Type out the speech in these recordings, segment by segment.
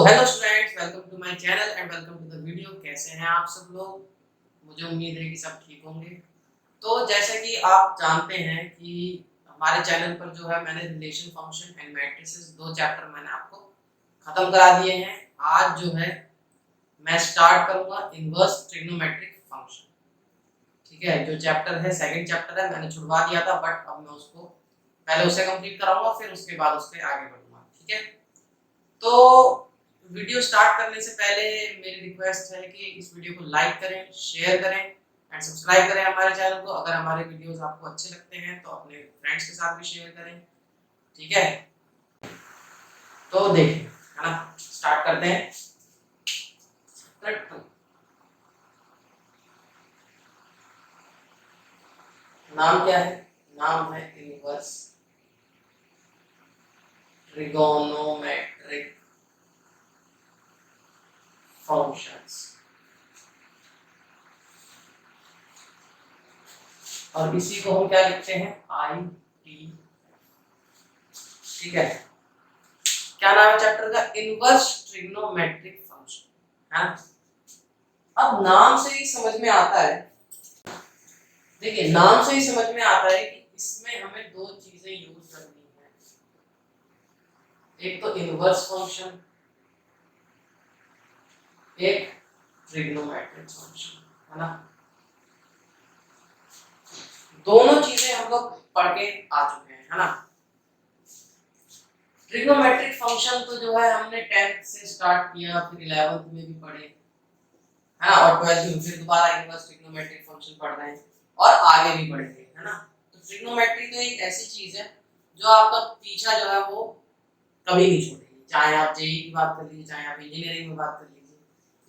Hello students, welcome to my channel and welcome to the video. कैसे हैं आप सब लोग? मुझे उम्मीद है कि सब ठीक होंगे। तो जैसा कि आप जानते हैं कि हमारे चैनल पर जो है मैंने रिलेशन फंक्शन एंड मैट्रिसेस दो चैप्टर मैंने आपको खत्म करा दिए हैं। आज जो है मैं स्टार्ट करूंगा इनवर्स ट्रिग्नोमेट्रिक फंक्शन। ठीक है, जो चैप्टर है सेकंड चैप्टर है, मैंने छुड़वा दिया था बट अब मैं उसको पहले उसे कंप्लीट कराऊंगा, फिर उसके बाद उसके आगे बढ़ूंगा। ठीक है, तो वीडियो स्टार्ट करने से पहले मेरी रिक्वेस्ट है कि इस वीडियो को लाइक करें, शेयर करें एंड सब्सक्राइब करें हमारे चैनल को। अगर हमारे वीडियोस आपको अच्छे लगते हैं तो अपने फ्रेंड्स के साथ भी शेयर करें। ठीक है, तो देखिए, है ना, स्टार्ट करते हैं। नाम क्या है? नाम है इनवर्स ट्रिगोनोमेट्रिक फंक्शंस, और इसी को हम क्या लिखते हैं? I T. ठीक है, क्या नाम है चैप्टर का? इनवर्स ट्रिग्नोमेट्रिक फंक्शन, है ना। अब नाम से ही समझ में आता है, देखिए नाम से ही समझ में आता है कि इसमें हमें दो चीजें यूज करनी है। एक तो इनवर्स फंक्शन, एक ट्रिग्नोमेट्रिक फंक्शन, है ना। दोनों चीजें हम लोग पढ़ के आ चुके हैं, है ना। ट्रिग्नोमेट्रिक फंक्शन तो जो है हमने 10th से स्टार्ट किया, फिर 11th में भी पढ़े, है ना, और 12th में फिर दोबारा इनवर्स ट्रिग्नोमेट्रिक फंक्शन पढ़ रहे हैं और आगे भी पढ़ेंगे, है ना। तो ट्रिग्नोमेट्री तो एक ऐसी चीज है जो आपका पीछा जो है वो कभी नहीं छोड़ेगी। चाहे आप जेई की बात कर लीजिए, चाहे आप इंजीनियरिंग में बात कर लीजिए।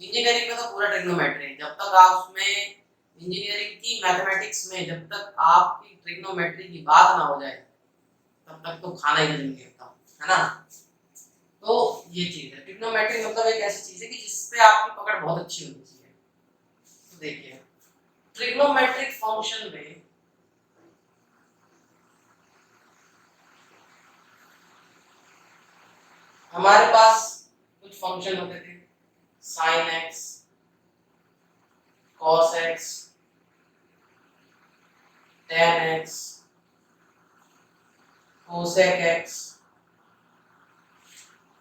इंजीनियरिंग में तो पूरा ट्रिग्नोमेट्री है। जब तक आप उसमें इंजीनियरिंग की मैथमेटिक्स में जब तक आपकी ट्रिग्नोमेट्री की बात ना हो जाए तब तक तो खाना ही नहीं मिलता, है ना। तो ये चीज है, ट्रिग्नोमेट्री मतलब एक ऐसी चीज है कि जिसपे आपकी पकड़ बहुत अच्छी होनी चाहिए। तो देखिए ट्रिग्नोमेट्रिक फंक्शन में हमारे पास कुछ फंक्शन होते थे, sine x, cos x, tan x, cosec x,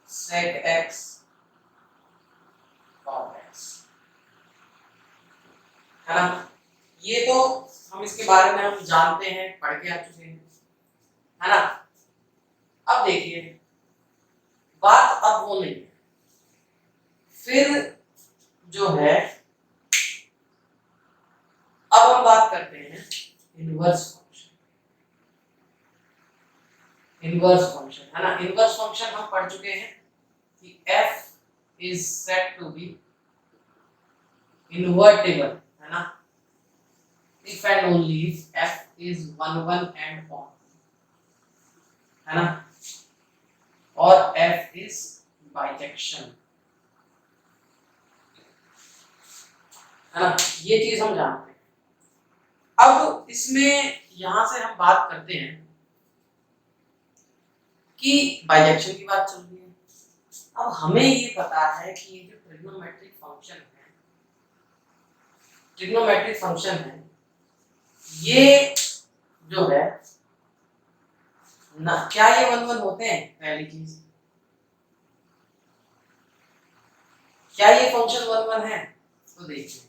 sec x, cot x, है ना। ये तो हम इसके बारे में हम जानते हैं, पढ़ के आ चुके हैं, है ना। अब देखिए बात अब वो नहीं है, फिर जो है अब हम बात करते हैं इनवर्स फंक्शन। इनवर्स फंक्शन, है ना। इनवर्स फंक्शन हम पढ़ चुके हैं कि f is said to be invertible, है ना, if and only if f is 1 1 and on, है ना, और f is bijection, है ना। ये चीज हम जानते हैं। अब इसमें यहां से हम बात करते हैं कि बाइजेक्शन की बात चल रही है। अब हमें ये पता है कि ये जो ट्रिग्नोमेट्रिक फंक्शन है, ट्रिग्नोमेट्रिक फंक्शन है, ये जो है ना, क्या ये वन वन होते हैं? पहली चीज, क्या ये फंक्शन वन वन है? तो देखिए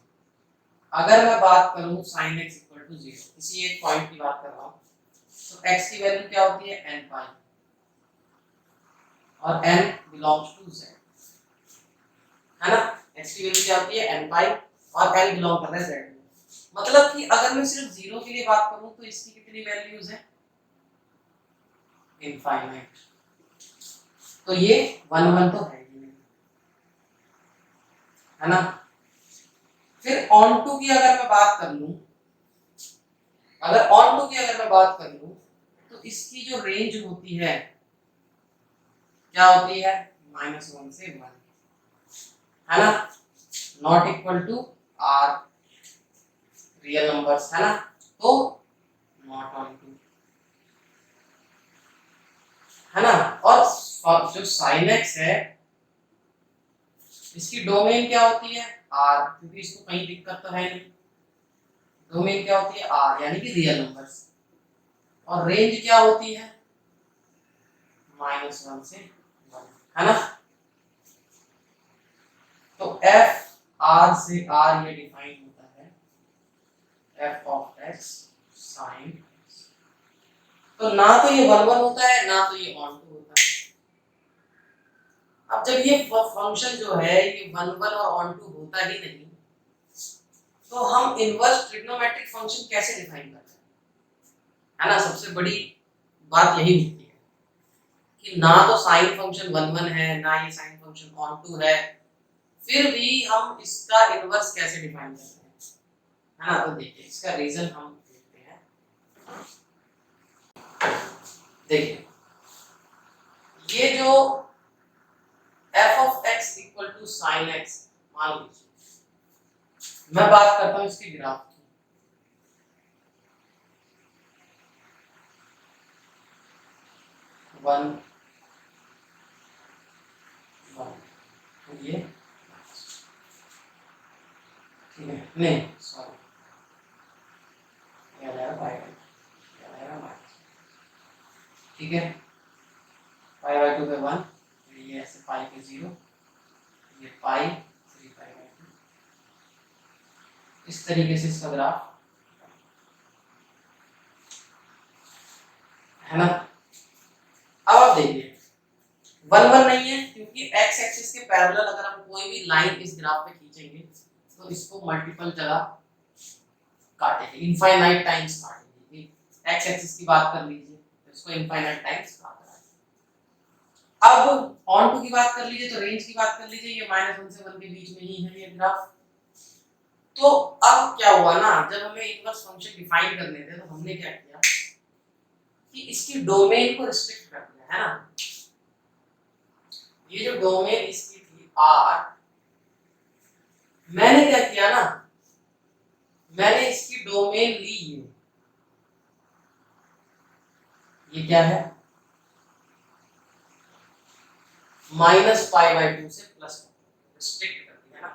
अगर मैं बात करूं sin x इक्वल टू 0, किसी एक पॉइंट की बात कर रहा हूं, तो x की वैल्यू क्या होती है? n पाई, और n बिलोंग्स टू z, है ना। x की वैल्यू क्या होती है? n पाई, और n बिलोंग कर रहा है z में। मतलब कि अगर मैं सिर्फ 0 के लिए बात करूं तो इसकी कितनी वैल्यूज है? इनफाइनाइट। तो ये वन वन तो है ही नहीं, है ना। फिर ऑन टू की अगर मैं बात कर लूं, अगर ऑन टू की अगर मैं बात कर लूं तो इसकी जो रेंज होती है क्या होती है? -1 से 1, है ना, not equal to R real numbers, है ना, तो नॉट ऑन टू, है ना। और जो sin x है इसकी डोमेन क्या होती है आर, क्योंकि इसको कहीं दिक्कत तो है नहीं। डोमेन क्या होती है आर यानी कि रियल नंबर्स, और रेंज क्या होती है -1 से 1, है ना। तो एफ आर से आर ये डिफाइन होता है एफ ऑफ एक्स साइन। तो ना तो ये 1 1 होता है ना तो ये ऑन टू होता है। अब जब ये फंक्शन जो है ये 1 1 और ऑन टू होता ही नहीं, तो हम इनवर्स ट्रिग्नोमेट्रिक फंक्शन कैसे डिफाइन करते हैं, है ना। सबसे बड़ी बात यही होती है कि ना तो साइन फंक्शन 1 1 है ना ये साइन फंक्शन ऑन टू है, फिर भी हम इसका इनवर्स कैसे डिफाइन करते हैं, है ना। तो देखिए इसका रीजन हम देखते हैं। देखिए ये जो f of x equal to sine x, मान लीजिए मैं बात करता हूं इसके ग्राफ की। वन वन तो ये ठीक है, नहीं सॉरी क्या आएगा पाई बाई, क्या आएगा माइनस, ठीक है। पाई बाई 2 पे 1, ये ऐसे पाई पे 0, ये पाई 3 पाई बाई 2, इस तरीके से इसका ग्राफ, है ना। अब आप देखिए 1 1 नहीं है क्योंकि x एक्सिस के पैरेलल अगर हम कोई भी लाइन इस ग्राफ पे खींचेंगे तो इसको मल्टीपल जगह काटेंगे, इनफाइनाइट टाइम्स काटेंगे। x एक्सिस की बात कर लीजिए तो इसको इनफाइनाइट टाइम्स काट रहा है। अब ऑन टू की बात कर लीजिए तो रेंज की बात कर लीजिए, ये -1 से 1 के बीच में ही है ये ग्राफ। तो अब क्या हुआ ना, जब हमें इनवर्स फंक्शन डिफाइन करने थे तो हमने क्या किया कि इसकी डोमेन को रिस्ट्रिक्ट कर दिया, है ना। ये जो डोमेन इसकी थी आर, मैंने क्या किया ना, मैंने इसकी डोमेन ली ये क्या है -π/2 से प्लस, रिस्ट्रिक्ट कर दिया ना,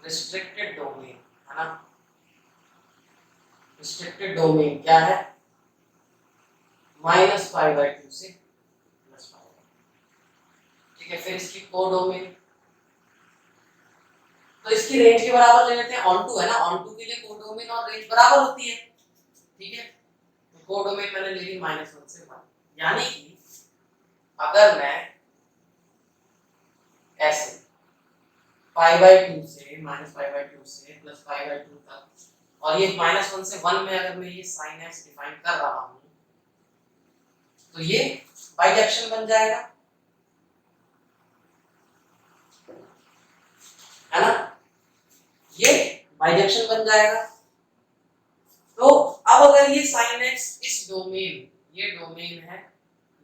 रिस्ट्रिक्टेड डोमेन, है ना। रिस्ट्रिक्टेड डोमेन क्या है -π/2 से प्लस π, ठीक है। फिर इसकी कोडोमेन, तो इसकी रेंज के बराबर ले लेते हैं, ऑन टू है ना, ऑन टू के लिए कोडोमेन और रेंज बराबर होती है, ठीक है। तो कोडोमेन मैंने ले ली -1 से 1, यानी कि अगर मैं ऐसे π/2 से -π/2 से प्लस π/2 तक, और ये -1 से 1 में अगर मैं ये sin x डिफाइन कर रहा हूं तो ये बाइजेक्शन बन जाएगा, है ना। ये बाइजेक्शन बन जाएगा। तो अब अगर ये sin x इस डोमेन, ये डोमेन है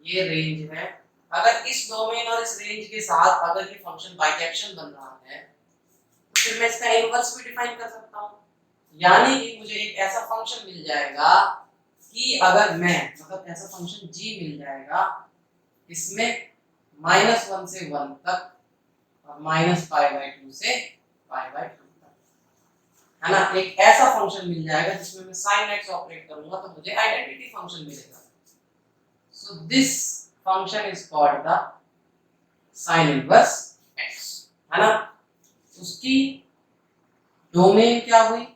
ये रेंज है, अगर इस डोमेन और इस रेंज के साथ अगर ये फंक्शन बाइजेक्शन बन रहा है तो फिर मैं इसका इनवर्स भी डिफाइन कर सकता हूं, यानी कि मुझे एक ऐसा फंक्शन मिल जाएगा कि अगर मैं मतलब ऐसा फंक्शन g मिल जाएगा इसमें -1 से 1 तक और -π/2 से π/2 तक, है ना। एक ऐसा फंक्शन मिल जाएगा जिसमें मैं sin x ऑपरेट करूंगा तो मुझे आइडेंटिटी फंक्शन मिलेगा। So this function is called the sin inverse x, है ना। उसकी डोमेन क्या हुई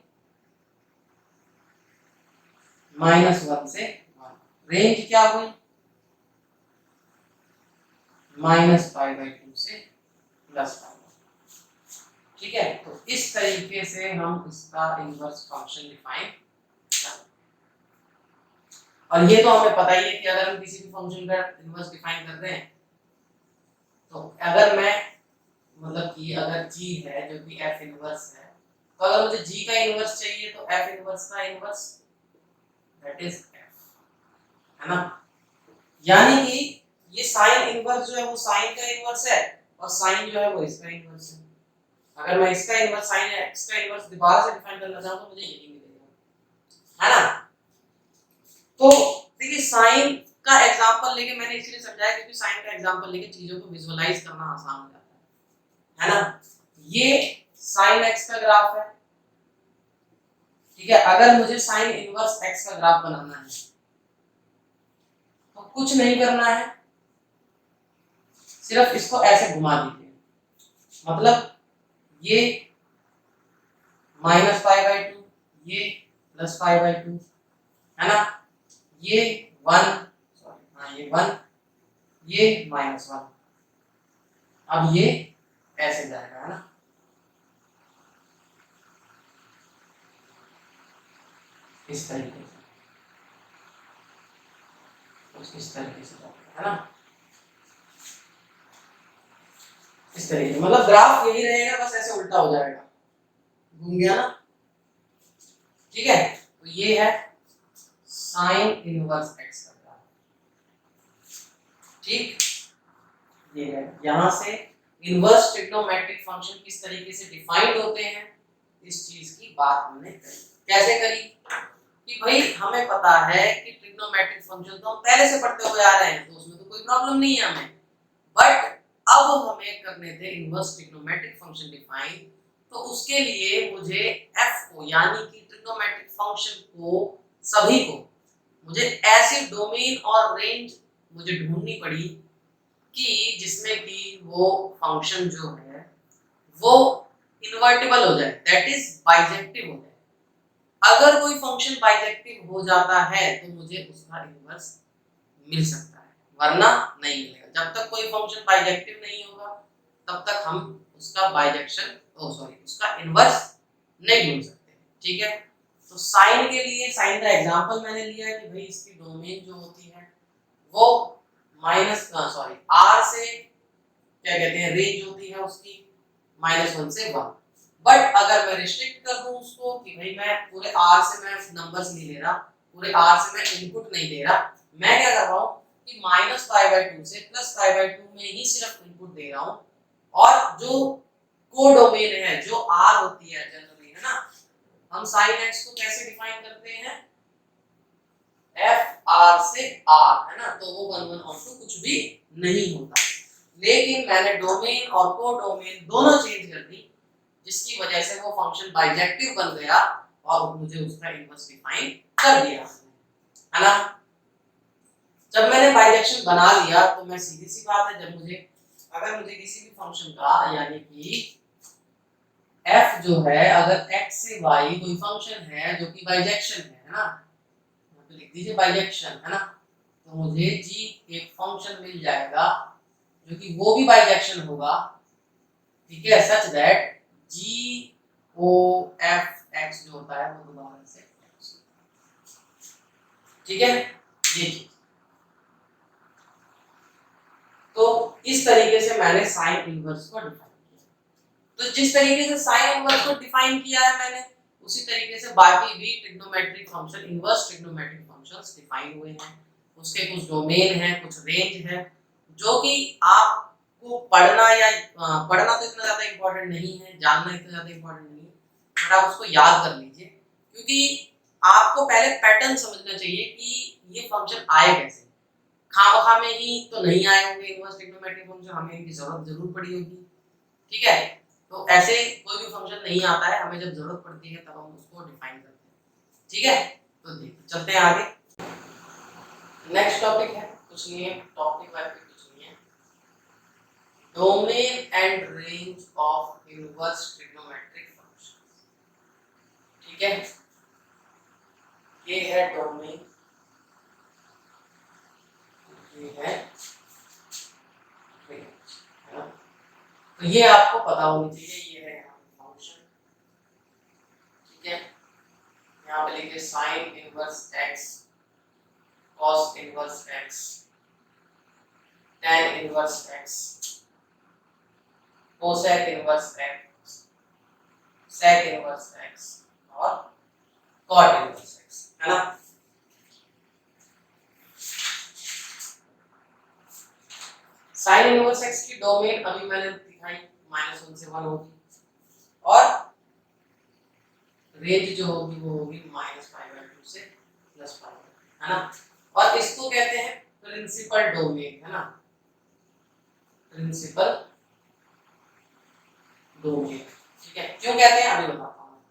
-1 से 1, रेंज क्या हुई -π/2 से प्लस π, ठीक है। तो इस तरीके से हम इसका इनवर्स फंक्शन डिफाइन करते हैं। और ये तो हमें पता ही है कि अगर हम किसी भी फंक्शन का इनवर्स डिफाइन कर रहे हैं तो अगर मैं मतलब कि अगर g है जो कि f इनवर्स है, तो अगर मुझे g का इनवर्स चाहिए तो f इनवर्स का इनवर्स दैट इज f, है ना। यानी कि ये sin इनवर्स जो है वो sin का इनवर्स है और sin जो है वो इसका इनवर्स है। अगर मैं इसका इनवर्स sin x का इनवर्स दोबारा से डिफाइन करना चाहूं तो मुझे यही मिलेगा, है ना। तो देखिए sin का एग्जांपल लेके मैंने इसलिए समझाया क्योंकि sin का एग्जांपल लेके चीजों को विजुअलाइज करना आसान हो जाता है। है ना। ये साइन एक्स का ग्राफ है, ठीक है। अगर मुझे साइन इनवर्स एक्स का ग्राफ बनाना है तो कुछ नहीं करना है, सिर्फ इसको ऐसे घुमा दीजिए, मतलब ये -π/2, ये +π/2, है ना। ये 1, सॉरी हाँ ये 1, ये -1, अब ये ऐसे जाएगा, है ना। इस तरीके से, कुछ इस तरीके से जाएगा, है ना। इस तरीके से, मतलब ग्राफ यही रहेगा, बस ऐसे उल्टा हो जाएगा, घूम गया ना, ठीक है। तो ये है साइन इनवर्स एक्स का ग्राफ, ठीक। ये है, यहां से इनवर्स ट्रिग्नोमेट्रिक फंक्शन किस तरीके से डिफाइंड होते हैं, इस चीज की बात हमने करी। कैसे करी कि भाई हमें पता है कि ट्रिग्नोमेट्रिक फंक्शन तो हम पहले से पढ़ते हुए आ रहे हैं, तो उसमें तो कोई प्रॉब्लम नहीं है हमें, बट अब हमें करने थे इनवर्स ट्रिग्नोमेट्रिक फंक्शन डिफाइन, तो उसके लिए मुझे f को यानी कि ट्रिग्नोमेट्रिक फंक्शन को सभी को मुझे ऐसी डोमेन और रेंज मुझे ढूंढनी पड़ी कि जिसमें कि वो फंक्शन जो है वो इन्वर्टिबल हो जाए, दैट इज बाइजेक्टिव हो जाए। अगर कोई फंक्शन बाइजेक्टिव हो जाता है तो मुझे उसका इनवर्स मिल सकता है, वरना नहीं मिलेगा। जब तक कोई फंक्शन बाइजेक्टिव नहीं होगा तब तक हम उसका बाइजेक्शन उसका इनवर्स नहीं ढूंढ सकते, ठीक है। तो साइन के लिए, साइन का एग्जांपल मैंने लिया है कि भाई इसकी डोमेन जो होती है वो r से क्या कहते हैं, रेंज होती है उसकी -1 से 1। बट अगर मैं रिस्ट्रिक्ट कर दूं उसको कि भाई मैं पूरे r से मैं नंबर्स नहीं ले रहा, पूरे r से मैं इनपुट नहीं दे रहा, मैं क्या कर रहा हूं कि -π/2 से +π/2 में ही सिर्फ इनपुट दे रहा हूं, और जो कोडोमेन है जो r होती है जनरली, है ना, हम sin x को कैसे डिफाइन करते हैं, f r से r, है ना, तो वो 1 1 और 2 कुछ भी नहीं होता। लेकिन मैंने डोमेन और कोडोमेन दोनों चेंज कर दी, जिसकी वजह से वो फंक्शन बाइजेक्टिव बन गया और मुझे उसका इनवर्स डिफाइन कर दिया, है ना। जब मैंने बाइजेक्शन बना लिया तो मैं सीधी सी बात है, जब मुझे अगर मुझे किसी भी फंक्शन का यानी कि f जो है, अगर x से y कोई फंक्शन है जो कि बाइजेक्शन है ना, तो लिख दीजिए बाइजेक्शन, है ना, तो मुझे g एक फंक्शन मिल जाएगा जो कि वो भी बाइजेक्शन होगा, ठीक है, such that g o f x जो होता है वो दोबारा से x, ठीक है। ये चीज, तो इस तरीके से मैंने साइन इनवर्स को डिफाइन किया। तो जिस तरीके से साइन इनवर्स को डिफाइन किया है मैंने, उसी तरीके से बाकी भी trigonometric function, inverse trigonometric functions define हुए हैं। उसके कुछ डोमेन है, कुछ रेंज है, जो कि आपको पढ़ना या पढ़ना तो इतना ज्यादा इंपॉर्टेंट नहीं है, जानना इतना ज्यादा इंपॉर्टेंट नहीं है, बट आप उसको याद कर लीजिए, क्योंकि आपको पहले पैटर्न समझना चाहिए कि ये फंक्शन आए कैसे। खामखा में ही तो नहीं आए होंगे इनवर्स ट्रिग्नोमेट्रिक फंक्शन, हमें इनकी जरूरत जरूर पड़ी होगी, ठीक है। तो ऐसे कोई भी फंक्शन नहीं आता है, हमें जब जरूरत पड़ती है तब हम उसको डिफाइन करते हैं, ठीक है। तो देखिए चलते हैं आगे, नेक्स्ट टॉपिक है, कुछ नहीं है टॉपिक वाइज कुछ नहीं है, domain and range of inverse trigonometric functions, ठीक है। ये है डोमेन, ये है रेंज, है ना। तो ये आपको पता होनी चाहिए, ये है यहाँ फंक्शन, ठीक है। यहाँ पे लिखिए sine inverse x, cos inverse x, tan inverse x, cosec inverse x, sec inverse x और cot इनवर्स x, है ना। साइन इनवर्स x की डोमेन अभी मैंने दिखाई, -1 से 1 होगी, और रेंज जो होगी वो होगी -π/2 से +π, है ना। और इसको कहते हैं प्रिंसिपल डोमेन, है ना, प्रिंसिपल डोमेन। ठीक है, क्यों कहते हैं अभी बताता हूँ।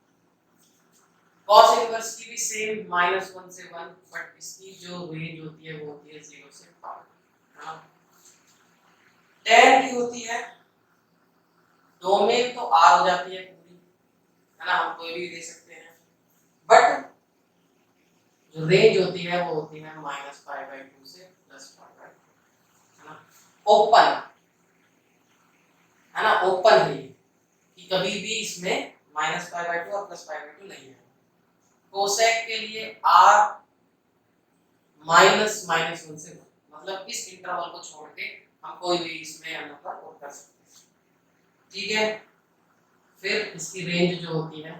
कॉस इनवर्स की भी सेम -1 से 1, बट इसकी जो रेंज होती है वो होती है 0 से पाई, है ना। tan की होती है, डोमेन तो r हो जाती है पूरी, है ना, हम कोई भी दे सकते हैं, बट जो रेंज होती है वो होती है -π/2 से +π/2, है ना। ओपन, है ना, ओपन है ये कि कभी भी इसमें -π/2 और +π/2 नहीं है। कोसेक के लिए r -1 से 1, मतलब इस इंटरवल को छोड़ के हम कोई भी इसमें नंबर पुट कर सकते हैं। ठीक है, फिर इसकी रेंज जो होती है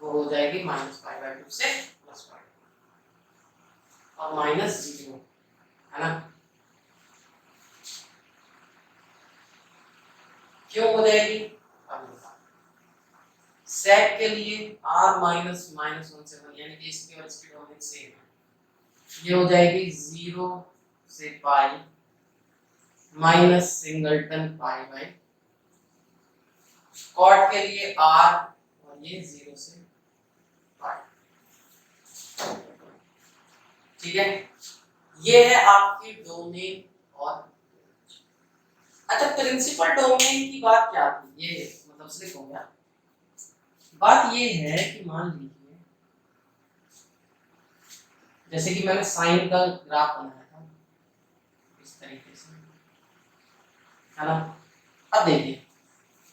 वो हो जाएगी -π/2 से +π और -0, है ना। क्यों हो जाएगी अब बता। सेक के लिए r -1 से 1, यानी कि इसकी और इसकी डोमेन सेम है, ये हो जाएगी 0 से पाई माइनस सिंगलटन पाई। कॉट के लिए r और ये 0 से पाई। ठीक है, ये है आपकी डोमेन। और अच्छा, प्रिंसिपल डोमेन की बात क्या थी, ये मतलब स्लिप हो गया। बात ये है कि मान लीजिए जैसे कि मैंने साइन का ग्राफ बनाया था इस तरीके से, है ना। अब देखिए,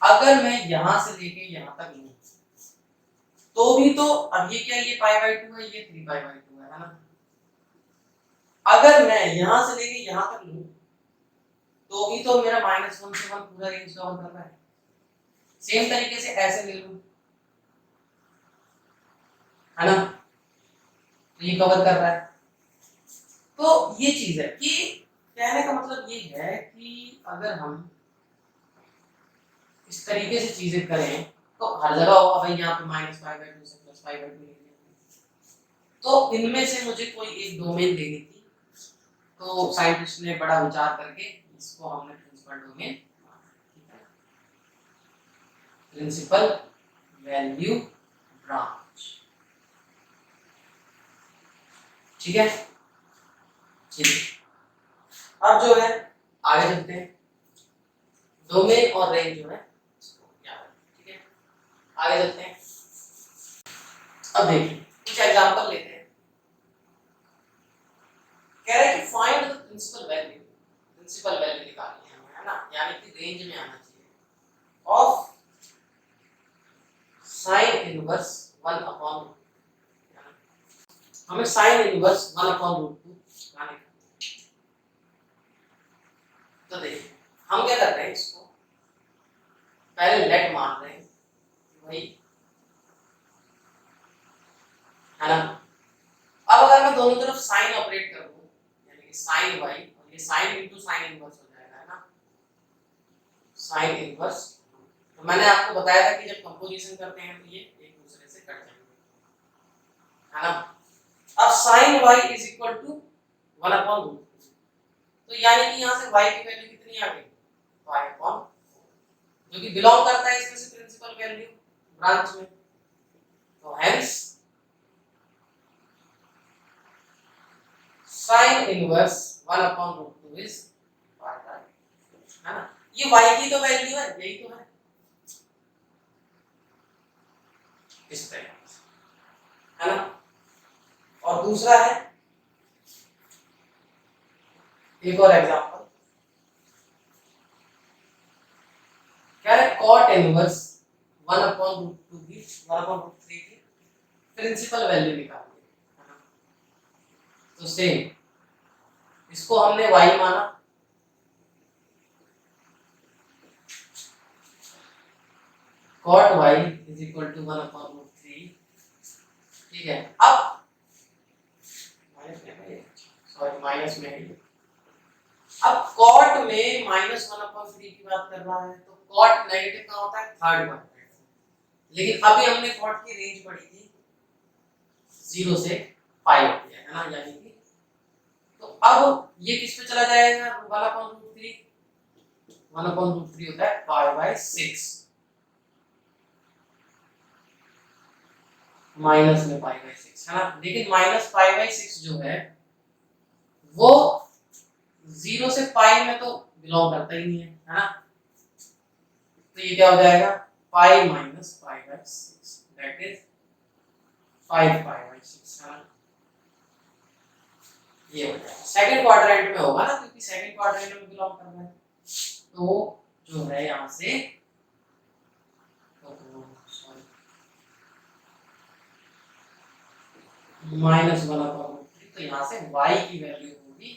अगर मैं यहां से लेके यहां तक लूं तो भी तो, अब ये क्या, ये π/2 है, ये 3π/2 है ना। अगर मैं यहां से लेके यहां तक लूं तो भी तो मेरा -1 से 1 पूरा रेंज कवर कर रहा है। सेम तरीके से ऐसे ले लूं, है ना, तो ये कवर कर रहा है। तो ये चीज है कि कहने का मतलब ये है कि अगर हम इस तरीके से चीजें करें तो हर जगह होगा भाई, यहाँ पे -π/2 से +π/2 लिख, तो इनमें से मुझे कोई एक डोमेन देनी थी, तो साइंटिस्ट ने बड़ा विचार करके इसको हमने principal domain, principal value branch. ठीक है, अब जो है आगे चलते हैं, डोमेन और रेंज जो है इसको याद रखें। ठीक है, आगे चलते हैं। अब देखिए कुछ एग्जांपल लेते हैं। कह रहे हैं कि find the principal value, principal value निकालनी है हमें, है ना, यानी कि रेंज में आना चाहिए, ऑफ साइन इनवर्स 1/, हमें साइन इनवर्स 1/√2 लाने का। तो देखिए हम क्या कर रहे हैं, इसको पहले लेट मान रहे हैं भाई, है ना। अब अगर मैं दोनों तरफ साइन ऑपरेट कर दूं, यानी कि साइन y और ये साइन इनटू साइन इनवर्स हो जाएगा, है ना, साइन इनवर्स। तो मैंने आपको बताया था कि जब कंपोजिशन करते हैं तो ये एक दूसरे से कट जाएंगे, है ना। अब sin y is equal to 1/√2, तो यानी कि यहाँ से y की वैल्यू कितनी आ गई, y/4, जो कि बिलोंग करता है इसमें से प्रिंसिपल वैल्यू ब्रांच में। तो hence sin inverse 1/√2 is y, है ना। ये y की तो वैल्यू है, यही तो है, इस तरह से, है ना। और दूसरा है एक और एग्जांपल, क्या है, cot इनवर्स 1/√2 की 1/√3 की प्रिंसिपल वैल्यू निकालनी है ना। तो सेम इसको हमने y माना, cot y is equal to 1/√3। ठीक है, अब माइनस में है, अब cot में -1/3 की बात कर रहा है, तो cot नेगेटिव का होता है थर्ड क्वाड्रेंट, लेकिन अभी हमने cot की रेंज पढ़ी थी 0 से पाई होती है ना, यानी कि तो अब ये किस पे चला जाएगा, 1/√3, 1/√3 होता है π/6 माइनस में π/6 है ना। लेकिन -π/6 जो है वो 0 से पाई में तो बिलोंग करता ही नहीं है ना। तो ये क्या हो जाएगा पाई माइनस π/6 दैट इज 5π/6 है ना। ये हो जाएगा सेकंड क्वाड्रेंट में होगा ना, क्योंकि सेकंड क्वाड्रेंट में बिलोंग कर रहा है। तो जो है यहाँ से -1/√3, तो यहाँ से y की वैल्यू होगी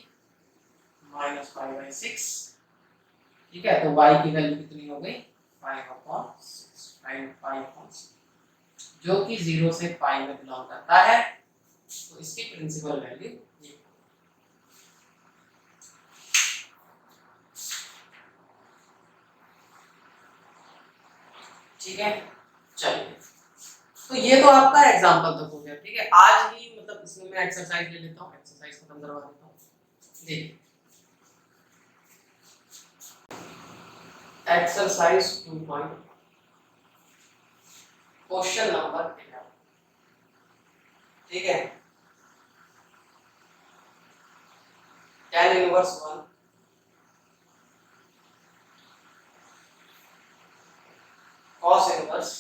-5/6। ठीक है, तो y की वैल्यू कितनी हो गई 5/6 जो कि 0 से पाई में बिलोंग करता है। तो इसकी प्रिंसिपल वैल्यू ये। ठीक है, चलिए, तो ये तो आपका एग्जांपल तक हो गया। ठीक है, आज ही मतलब इसमें मैं एक्सरसाइज ले लेता हूँ, एक्सरसाइज खत्म करवा देता हूँ। देखिए एक्सरसाइज 2. Question number 11। ठीक है, tan inverse 1 cos inverse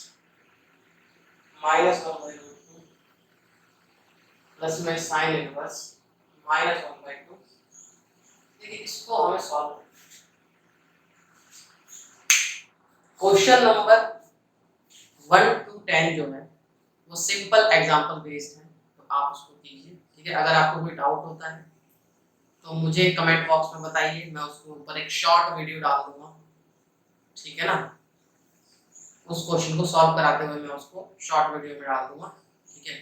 -1/√2 plus में sin इनवर्स -1/2। देखिए इसको हमें सॉल्व करना है। क्वेश्चन नंबर 1 to 10 जो है वो सिंपल एग्जांपल बेस्ड है, तो आप उसको कीजिए। ठीक है, अगर आपको कोई डाउट होता है तो मुझे कमेंट बॉक्स में बताइए, मैं उसके ऊपर एक शॉर्ट वीडियो डाल दूंगा। ठीक है ना, उस क्वेश्चन को सॉल्व कराते हुए मैं उसको शॉर्ट वीडियो में डाल दूंगा। ठीक है,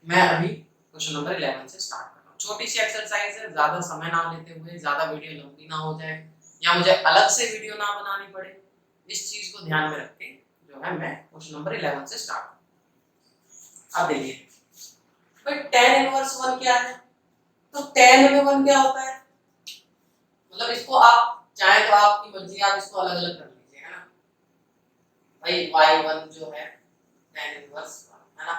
मैं अभी क्वेश्चन नंबर 11 से स्टार्ट कर रहा हूँ। छोटी सी एक्सरसाइज है, ज्यादा समय ना लेते हुए, ज्यादा वीडियो लंबी ना हो जाए या मुझे अलग से वीडियो ना बनानी पड़े, इस चीज को ध्यान में रख के जो है मैं क्वेश्चन नंबर 11 से स्टार्ट करूँ। अब देखिए भाई tan इनवर्स 1 क्या है, तो tan में 1 क्या होता है, मतलब इसको आप चाहे तो आपकी मर्जी, आप इसको अलग अलग कर लीजिए है ना। भाई y1 जो है tan इनवर्स 1 है ना,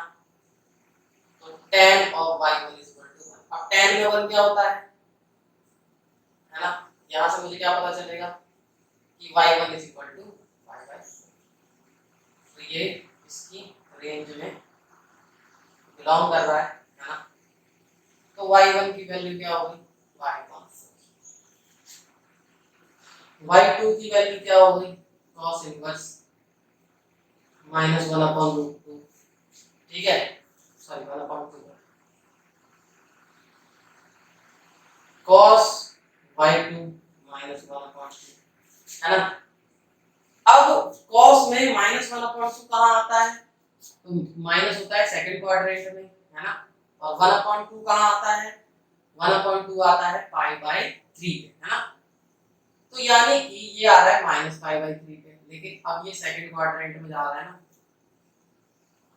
तो tan of y1 is equal to 1। अब tan में 1 क्या होता है ना, यहां से मुझे क्या पता चलेगा कि y1 is equal to y/4। तो ये इसकी रेंज में बिलोंग कर रहा है ना। तो y1 की वैल्यू क्या होगी y1, y2 की वैल्यू क्या होगी cos इनवर्स -1/√2। ठीक है, सॉरी 1/2 cos y2 -1/2 है ना। अब cos में -1/2 कहाँ आता है, तो माइनस होता है सेकंड क्वाड्रेंट में है ना, और 1/2 कहाँ आता है, 1/2 आता है π/3 पे है ना। तो यानी कि ये आ रहा है -π/3 पे, लेकिन अब ये सेकंड क्वाड्रेंट में जा रहा है ना,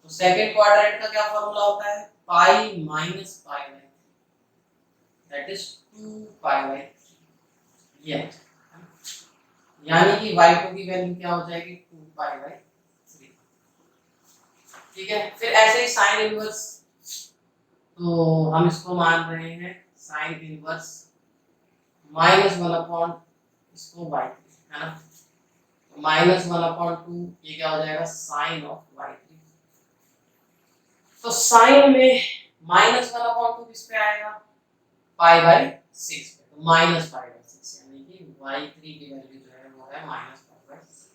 तो सेकंड क्वाड्रेंट का क्या फॉर्मूला होता है पाई माइनस π/3 दैट इज 2π/3। ये यानी कि y2 की वैल्यू क्या हो जाएगी 2π/3। ठीक है, फिर ऐसे ही साइन इनवर्स, तो हम इसको मान रहे हैं साइन इनवर्स -1/, इसको y3 है ना, तो -1/2 ये क्या हो जाएगा साइन ऑफ y3। तो साइन में -1/2 किस पे आएगा π/6 पे, तो -π/6 यानी कि y3 की वैल्यू जो है वो है -π/6।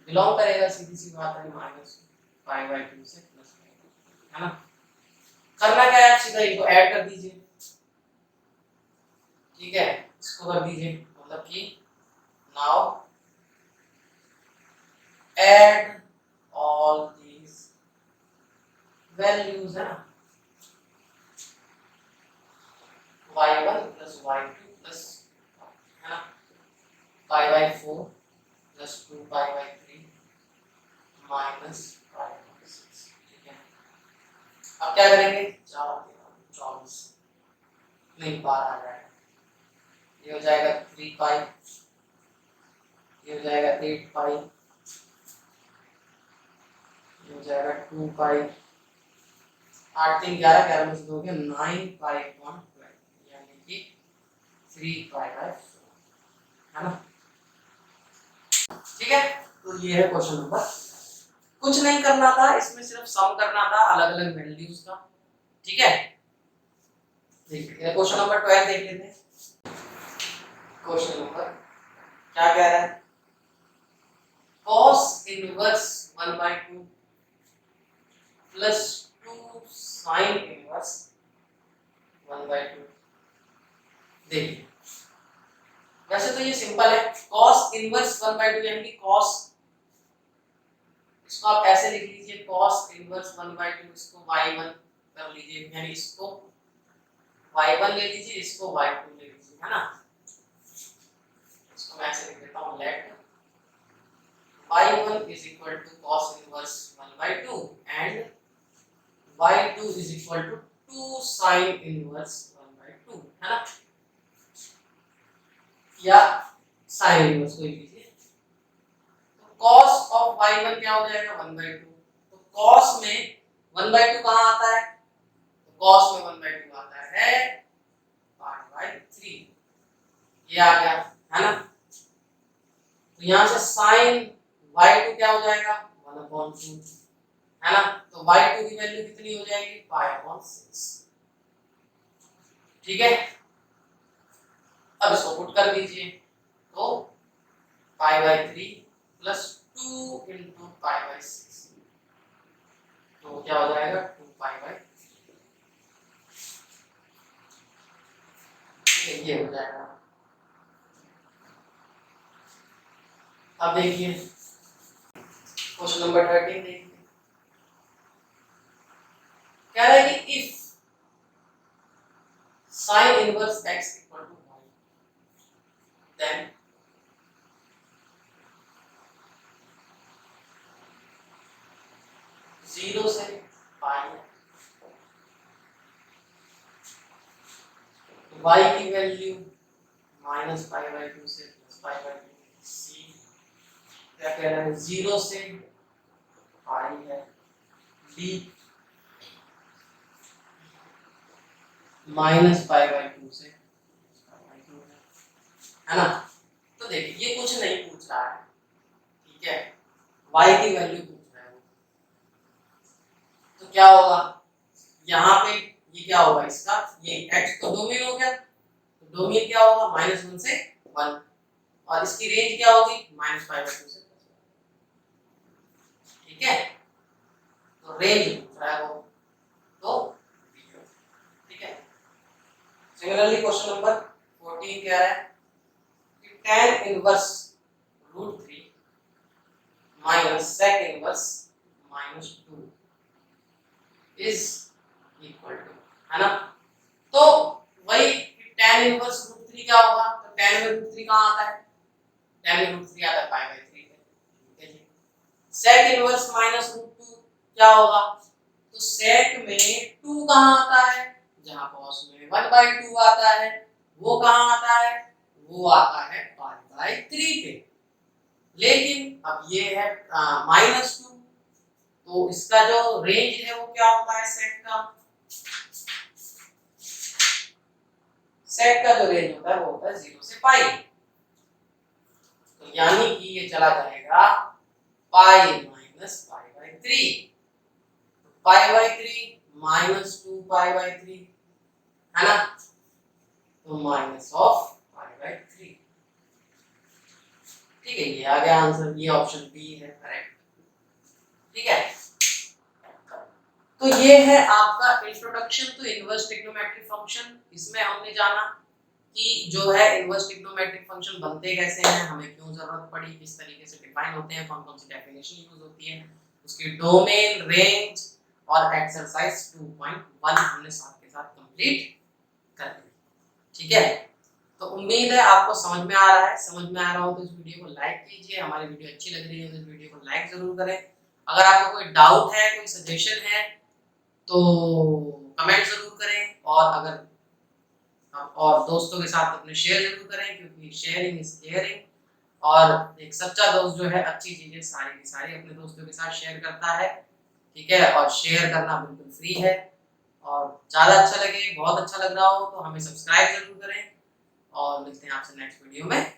बिलोंग करेगा, सीधी सी बात है, -π/2 से +π है ना। करना क्या है, आप सीधा इनको ऐड कर दीजिए। ठीक है, इसको कर दीजिए, मतलब कि now add all these values है ना, y1 प्लस y2 प्लस है ना π/4 प्लस 2π/3 माइनस π/6। ठीक है, अब क्या करेंगे 24 नहीं 12 आ जाएगा, ये हो जाएगा 3π ये हो जाएगा 8 पाई, ये हो जाएगा 2 पाई, 8 3 11, 11 में से 2 गया 9 पाई अपॉन 12, यानी कि 3 पाई बाय 4, है ना। ठीक है, तो ये है क्वेश्चन नंबर। कुछ नहीं करना था इसमें, सिर्फ सम करना था अलग अलग वैल्यूज का। ठीक है, देखिए क्वेश्चन नंबर 12 देख लेते हैं। क्वेश्चन नंबर क्या कह रहा है, cos inverse 1/2 plus 2 sin inverse 1/2। देखिए वैसे तो ये सिंपल है, cos इनवर्स 1/2 यानी कि cos, इसको आप ऐसे लिख लीजिए cos इनवर्स 1/2, इसको y1 कर लीजिए, यानी इसको y1 ले लीजिए, इसको y2 ले लीजिए, है ना। इसको मैं ऐसे लिख देता हूं, late y1 is equal to cos inverse 1/2 and y2 is equal to 2 sin inverse 1/2, है ना, या sin इनवर्स कोई लीजिए। तो cos of y1 क्या हो जाएगा 1/2, तो cos में 1/2 कहां आता है, तो cos में 1/2 आता है pi/3, ये आ गया, है ना। तो यहां से sin y2 क्या हो जाएगा 1/2, है ना। तो y2 की वैल्यू कितनी हो जाएगी pi/6। ठीक है, अब इसको पुट कर दीजिए, तो pi/3 प्लस 2 इंटू pi/6, तो क्या हो जाएगा 2 pi/, ये हो जाएगा। अब देखिए क्वेश्चन नंबर 13 देखिए, कह रहा है कि if sin inverse x equal to y, then zero से पाई, y की वैल्यू -pi/2 से +pi/2, c क्या कह रहा है, जीरो से पाई है, d -pi/2 से pi/2 है ना। तो देखिए ये कुछ नहीं पूछ रहा है, ठीक है, y की वैल्यू पूछ रहा है वो, तो क्या होगा यहाँ पे, ये क्या होगा इसका, ये x तो डोमेन हो गया, तो डोमेन क्या होगा -1 से 1, और इसकी रेंज क्या होगी -pi/2 से +, ठीक है, तो रेंज पूछ रहा है वो, तो ठीक है। सिमिलरली क्वेश्चन नंबर 14 क्या है कि tan inverse √3 minus sec inverse -2 is equal to, है ना। तो वही tan इनवर्स √3 क्या होगा, तो tan में √3 कहां आता है, tan में √3 आता है pi/3 पे, ठीक है जी। sec इनवर्स -√2 क्या होगा, तो sec में 2 कहां आता है, जहां cos में 1/2 आता है, वो कहां आता है, वो आता है pi/3 पे। लेकिन अब ये है -2, तो इसका जो रेंज है वो क्या होता है, सेक का जो रेंज होता है वो होता है 0 से पाई, तो यानी कि ये चला जाएगा pi minus pi/3, pi/3 minus 2 pi/3, है ना, तो माइनस ऑफ pi/3, ठीक है, ये आ गया आंसर, ये ऑप्शन बी है करेक्ट। ठीक है, तो ये है आपका introduction to inverse trigonometric function. इसमें हमने जाना कि जो है इनवर्स ट्रिग्नोमेट्रिक फंक्शन बनते कैसे हैं, हमें क्यों जरूरत पड़ी, किस तरीके से डिफाइन होते हैं, कौन कौन सी डेफिनेशन यूज होती है, उसकी डोमेन, रेंज और एक्सरसाइज 2.1 हमने साथ के साथ कंप्लीट कर ली। ठीक है, तो उम्मीद है आपको समझ में आ रहा है, समझ में आ रहा हो तो इस वीडियो को लाइक कीजिए, हमारी वीडियो अच्छी लग रही है तो इस वीडियो को लाइक जरूर करें। अगर आपको कोई डाउट है, कोई सजेशन है तो कमेंट जरूर करें, और दोस्तों के साथ अपने शेयर जरूर करें, क्योंकि शेयरिंग इज केयरिंग। और एक सच्चा दोस्त जो है अच्छी चीजें सारी की सारी अपने दोस्तों के साथ शेयर करता है, ठीक है। और शेयर करना बिल्कुल फ्री है। और ज़्यादा अच्छा लगे, बहुत अच्छा लग रहा हो तो हमें सब्सक्राइब जरूर करें और मिलते हैं आपसे नेक्स्ट वीडियो में।